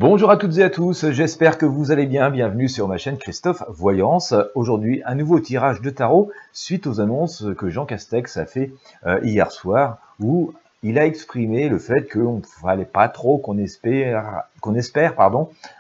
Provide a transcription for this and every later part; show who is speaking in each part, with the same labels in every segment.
Speaker 1: Bonjour à toutes et à tous, j'espère que vous allez bien, bienvenue sur ma chaîne Christophe Voyance. Aujourd'hui, un nouveau tirage de tarot suite aux annonces que Jean Castex a fait hier soir, où il a exprimé le fait qu'il ne fallait pas trop qu'on espère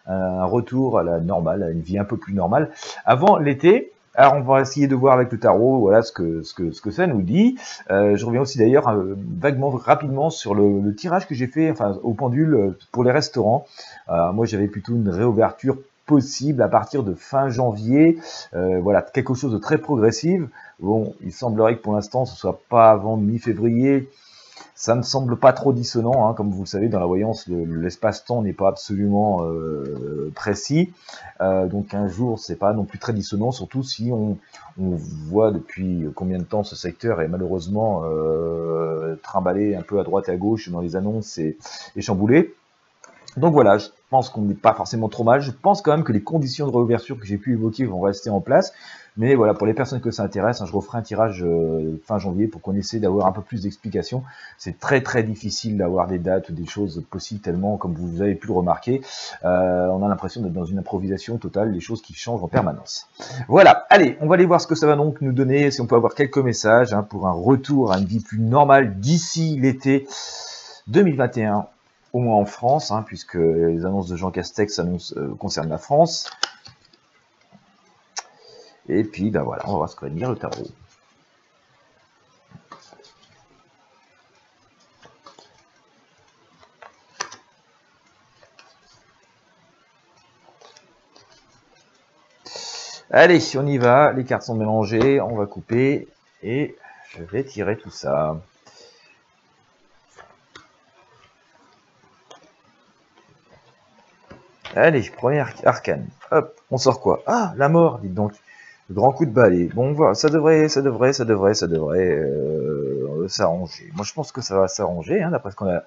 Speaker 1: un retour à la normale, à une vie un peu plus normale avant l'été. Alors on va essayer de voir avec le tarot, voilà ce que ça nous dit. Je reviens aussi d'ailleurs vaguement, rapidement sur le tirage que j'ai fait, enfin au pendule pour les restaurants. Moi j'avais plutôt une réouverture possible à partir de fin janvier. Voilà, quelque chose de très progressif. Bon, il semblerait que pour l'instant ce soit pas avant mi-février. Ça me semble pas trop dissonant, hein. Comme vous le savez, dans la voyance, l'espace-temps n'est pas absolument précis. Donc un jour, c'est pas non plus très dissonant, surtout si on voit depuis combien de temps ce secteur est malheureusement trimballé un peu à droite et à gauche dans les annonces et chamboulé. Donc voilà, je pense qu'on n'est pas forcément trop mal. Je pense quand même que les conditions de réouverture que j'ai pu évoquer vont rester en place. Mais voilà, pour les personnes que ça intéresse, je referai un tirage fin janvier pour qu'on essaie d'avoir un peu plus d'explications. C'est très très difficile d'avoir des dates ou des choses possibles tellement, comme vous avez pu le remarquer, on a l'impression d'être dans une improvisation totale, les choses qui changent en permanence. Voilà, allez, on va aller voir ce que ça va donc nous donner, si on peut avoir quelques messages pour un retour à une vie plus normale d'ici l'été 2021. Au moins en France, puisque les annonces de Jean Castex concernent la France. Et puis, ben voilà, on va voir ce que va dire le tarot. Allez, on y va, les cartes sont mélangées, on va couper, et je vais tirer tout ça. Allez, premier arcane. Hop, on sort quoi? Ah, la mort, dites donc. Le grand coup de balai. Bon, voilà, ça devrait s'arranger. Moi, je pense que ça va s'arranger, d'après ce qu'on a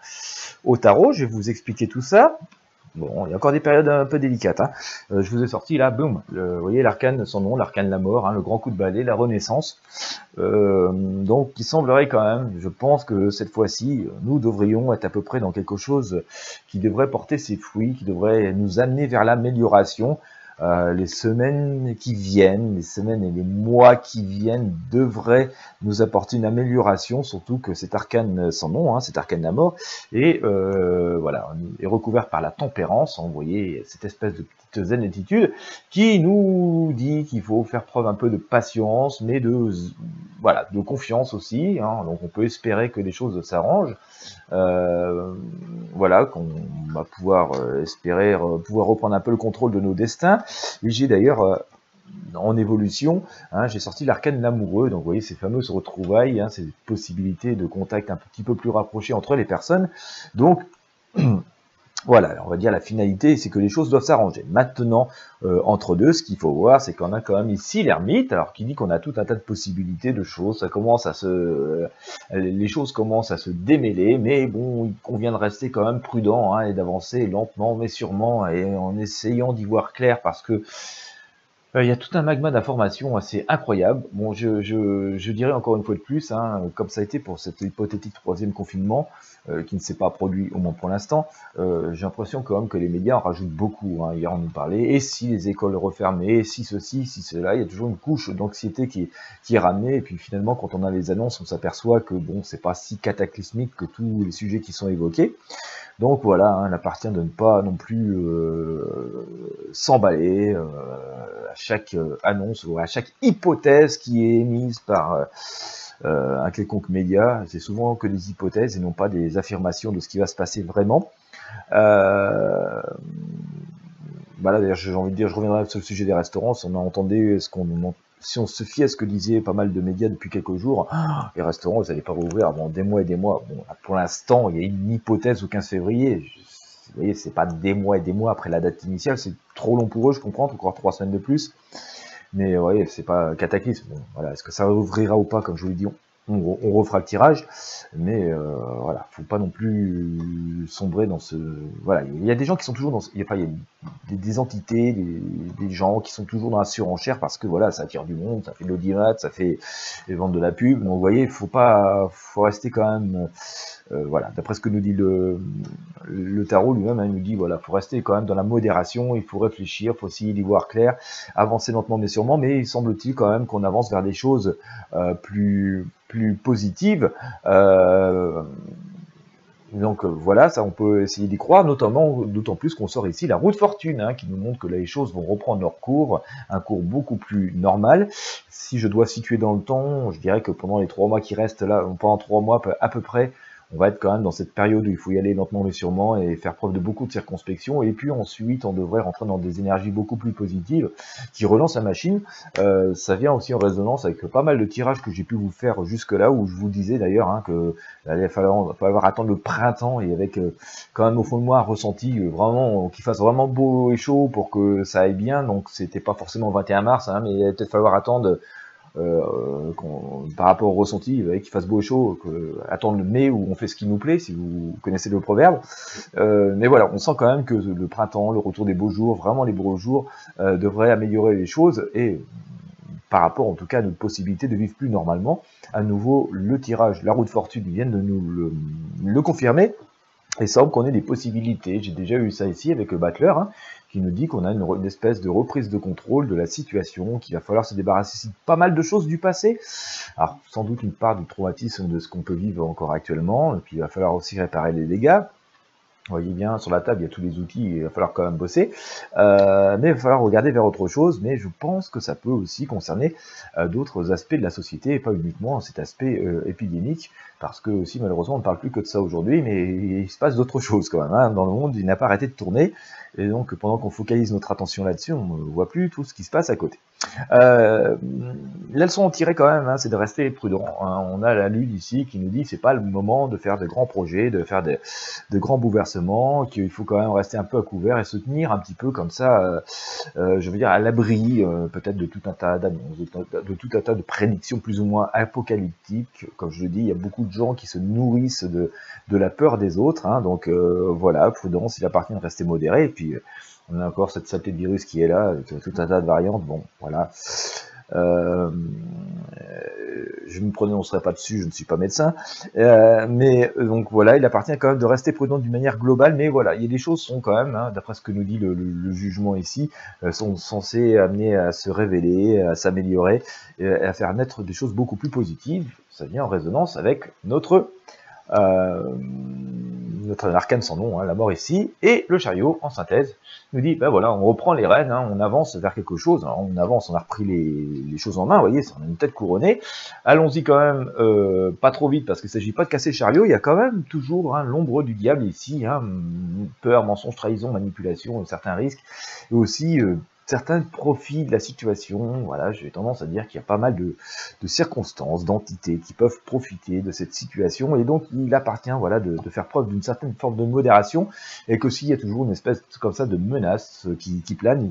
Speaker 1: au tarot. Je vais vous expliquer tout ça. Bon, il y a encore des périodes un peu délicates. Je vous ai sorti là, boum. Vous voyez l'arcane, son nom, l'arcane la mort, le grand coup de balai, la renaissance. Donc, il semblerait quand même, je pense que cette fois-ci, nous devrions être à peu près dans quelque chose qui devrait porter ses fruits, qui devrait nous amener vers l'amélioration. Les semaines qui viennent, les semaines et les mois qui viennent devraient nous apporter une amélioration, surtout que cet arcane sans nom, cet arcane de la mort, et voilà, est recouvert par la tempérance. Vous voyez cette espèce de petite zénitude qui nous dit qu'il faut faire preuve un peu de patience, mais de confiance aussi. Donc on peut espérer que les choses s'arrangent. Voilà, qu'on va pouvoir espérer pouvoir reprendre un peu le contrôle de nos destins. Et j'ai d'ailleurs en évolution, j'ai sorti l'arcane l'amoureux, donc vous voyez ces fameuses retrouvailles, ces possibilités de contact un petit peu plus rapprochées entre les personnes. Donc voilà, on va dire la finalité, c'est que les choses doivent s'arranger. Maintenant, entre deux, ce qu'il faut voir, c'est qu'on a quand même ici l'ermite, alors qui dit qu'on a tout un tas de possibilités de choses, ça commence à les choses commencent à se démêler, mais bon, il convient de rester quand même prudent, et d'avancer lentement mais sûrement, et en essayant d'y voir clair, parce que il y a tout un magma d'informations assez incroyable. Bon, je dirais encore une fois de plus, comme ça a été pour cet hypothétique troisième confinement, qui ne s'est pas produit au moins pour l'instant, j'ai l'impression quand même que les médias en rajoutent beaucoup. Hier on nous parlait, et si les écoles refermaient, et si ceci, si cela, il y a toujours une couche d'anxiété qui est ramenée, et puis finalement quand on a les annonces, on s'aperçoit que bon, c'est pas si cataclysmique que tous les sujets qui sont évoqués. Donc voilà, il appartient de ne pas non plus s'emballer à chaque annonce ou à chaque hypothèse qui est émise par un quelconque média. C'est souvent que des hypothèses et non pas des affirmations de ce qui va se passer vraiment. Voilà, d'ailleurs, j'ai envie de dire, je reviendrai sur le sujet des restaurants. Si on a entendu si on se fie à ce que disaient pas mal de médias depuis quelques jours, les restaurants, ils n'allaient pas rouvrir avant des mois et des mois. Bon, pour l'instant, il y a une hypothèse au 15 février. Vous voyez, c'est pas des mois et des mois après la date initiale. C'est trop long pour eux, je comprends, encore 3 semaines de plus. Mais vous voyez, c'est pas cataclysme. Bon, voilà, est-ce que ça ouvrira ou pas, comme je vous l'ai dit, on refera le tirage, mais voilà, faut pas non plus sombrer dans ce... Voilà, il y a des gens qui sont toujours dans... Il y a des entités, des gens qui sont toujours dans la surenchère parce que voilà, ça attire du monde, ça fait de l'audimat, ça fait les ventes de la pub. Donc vous voyez, faut rester quand même, voilà, d'après ce que nous dit le tarot lui-même, il nous dit voilà, faut rester quand même dans la modération, il faut réfléchir, faut essayer d'y voir clair, avancer lentement mais sûrement, mais il semble-t-il quand même qu'on avance vers des choses plus positives. Donc voilà, ça on peut essayer d'y croire, notamment, d'autant plus qu'on sort ici la roue de fortune, qui nous montre que là, les choses vont reprendre leur cours, un cours beaucoup plus normal. Si je dois situer dans le temps, je dirais que pendant les 3 mois qui restent là, pendant 3 mois à peu près, on va être quand même dans cette période où il faut y aller lentement mais sûrement et faire preuve de beaucoup de circonspection. Et puis ensuite, on devrait rentrer dans des énergies beaucoup plus positives qui relancent la machine. Ça vient aussi en résonance avec pas mal de tirages que j'ai pu vous faire jusque-là, où je vous disais d'ailleurs que il va falloir attendre le printemps et avec quand même au fond de moi un ressenti vraiment qu'il fasse vraiment beau et chaud pour que ça aille bien. Donc c'était pas forcément le 21 mars, mais il va peut-être falloir attendre par rapport au ressenti, qu'il fasse beau et chaud, attendre le mai où on fait ce qui nous plaît, si vous connaissez le proverbe. Mais voilà, on sent quand même que le printemps, le retour des beaux jours, vraiment les beaux jours, devrait améliorer les choses et par rapport en tout cas à notre possibilité de vivre plus normalement. À nouveau, le tirage, la roue de fortune vient de nous le confirmer. Et ça semble qu'on ait des possibilités. J'ai déjà eu ça ici avec Battler, qui nous dit qu'on a une espèce de reprise de contrôle de la situation, qu'il va falloir se débarrasser de pas mal de choses du passé. Alors, sans doute une part du traumatisme de ce qu'on peut vivre encore actuellement, et puis il va falloir aussi réparer les dégâts. Vous voyez bien, sur la table, il y a tous les outils, il va falloir quand même bosser. Mais il va falloir regarder vers autre chose, mais je pense que ça peut aussi concerner d'autres aspects de la société, et pas uniquement cet aspect épidémique, parce que aussi, malheureusement, on ne parle plus que de ça aujourd'hui, mais il se passe d'autres choses quand même. Dans le monde, il n'a pas arrêté de tourner, et donc pendant qu'on focalise notre attention là-dessus, on ne voit plus tout ce qui se passe à côté. La leçon à tirer quand même, c'est de rester prudent. On a la lune ici qui nous dit que c'est pas le moment de faire de grands projets, de faire de grands bouleversements, qu'il faut quand même rester un peu à couvert et se tenir un petit peu comme ça, je veux dire à l'abri peut-être de tout un tas d'annonces, de tout un tas de prédictions plus ou moins apocalyptiques. Comme je le dis, il y a beaucoup de gens qui se nourrissent de la peur des autres, donc voilà, prudence, il appartient de rester modéré, et puis on a encore cette saleté de virus qui est là, avec tout un tas de variantes, bon, voilà. Je ne me prononcerai pas dessus, je ne suis pas médecin, mais donc voilà, il appartient quand même de rester prudent d'une manière globale, mais voilà, il y a des choses sont quand même, d'après ce que nous dit le jugement ici, sont censées amener à se révéler, à s'améliorer, et à faire naître des choses beaucoup plus positives. Ça vient en résonance avec notre arcane sans nom, la mort ici, et le chariot, en synthèse, nous dit, ben voilà, on reprend les rênes, on avance vers quelque chose, on avance, on a repris les choses en main, vous voyez, on a une tête couronnée, allons-y quand même, pas trop vite, parce qu'il ne s'agit pas de casser le chariot, il y a quand même toujours l'ombre du diable ici, peur, mensonge, trahison, manipulation, certains risques, et aussi certains profits de la situation. Voilà, j'ai tendance à dire qu'il y a pas mal de circonstances, d'entités qui peuvent profiter de cette situation, et donc il appartient voilà, de faire preuve d'une certaine forme de modération, et que s'il y a toujours une espèce comme ça de menace qui plane,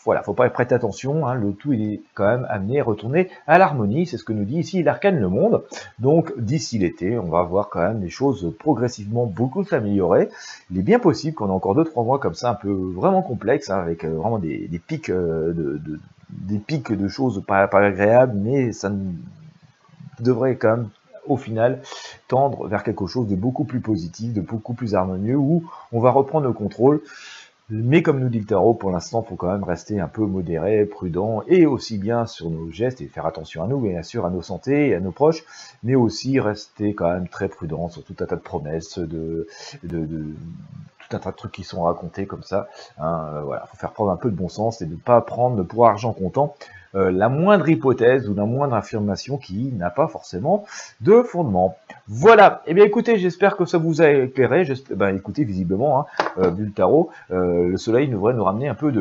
Speaker 1: voilà, faut pas prêter attention, le tout est quand même amené à retourner à l'harmonie, c'est ce que nous dit ici l'arcane le monde. Donc d'ici l'été, on va voir quand même les choses progressivement beaucoup s'améliorer. Il est bien possible qu'on ait encore 2-3 mois comme ça, un peu vraiment complexes, avec vraiment des pics des pics de choses pas agréables, mais ça devrait quand même au final tendre vers quelque chose de beaucoup plus positif, de beaucoup plus harmonieux, où on va reprendre le contrôle. Mais comme nous dit le tarot, pour l'instant, il faut quand même rester un peu modéré, prudent, et aussi bien sur nos gestes, et faire attention à nous, bien sûr, à nos santé et à nos proches, mais aussi rester quand même très prudent sur tout un tas de promesses, tout un tas de trucs qui sont racontés comme ça. Voilà, faut faire preuve un peu de bon sens et de ne pas prendre pour argent comptant la moindre hypothèse ou la moindre affirmation qui n'a pas forcément de fondement. Voilà, et bien écoutez, j'espère que ça vous a éclairé. Écoutez, visiblement, vu le tarot, le soleil devrait nous ramener un peu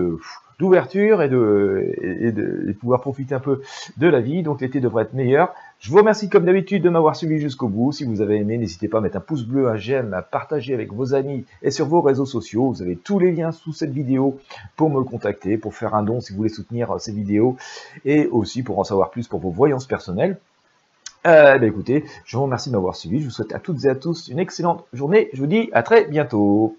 Speaker 1: d'ouverture et de pouvoir profiter un peu de la vie, donc l'été devrait être meilleur. Je vous remercie comme d'habitude de m'avoir suivi jusqu'au bout. Si vous avez aimé, n'hésitez pas à mettre un pouce bleu, un j'aime, à partager avec vos amis et sur vos réseaux sociaux. Vous avez tous les liens sous cette vidéo pour me contacter, pour faire un don si vous voulez soutenir ces vidéos, et aussi pour en savoir plus pour vos voyances personnelles. Écoutez, je vous remercie de m'avoir suivi. Je vous souhaite à toutes et à tous une excellente journée. Je vous dis à très bientôt.